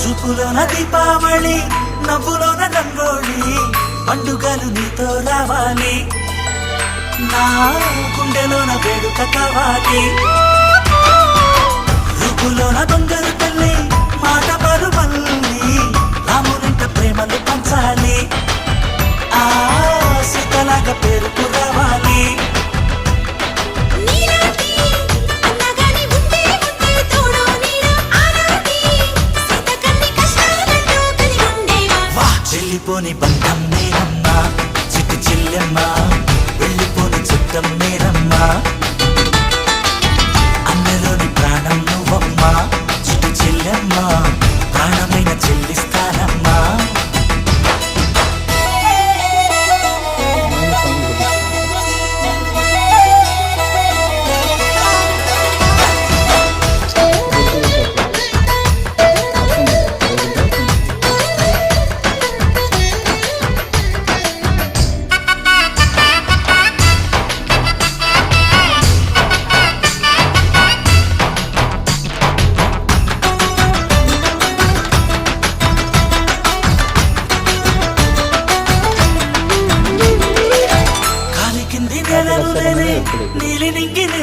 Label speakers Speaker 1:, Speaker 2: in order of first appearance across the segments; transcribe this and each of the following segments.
Speaker 1: చూపులోన దీపావళి నవ్వులోన రంగోళి పండుగలు నీతో రావాలి నా గుండెలోన వేడుక కావాలి రూపులోన బంగారు తల్లి మాట పరుమల్లి రామునింట ప్రేమలు పంచాలి ఆ సీతలాగా పేరుకు రావాలి వెళ్ళిపోని బంధం నేనమ్మా చిట్టి చెల్లెమ్మ వెళ్ళిపోని చుట్టం నేనమ్మా అన్నలోని ప్రాణం నువ్వమ్మా చిట్టి చెల్లెమ్మ ప్రాణమైన చెల్లిస్తానమ్మా నీలి నింగినే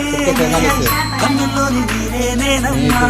Speaker 1: కన్నుల్లోని నీరే నేనమ్మా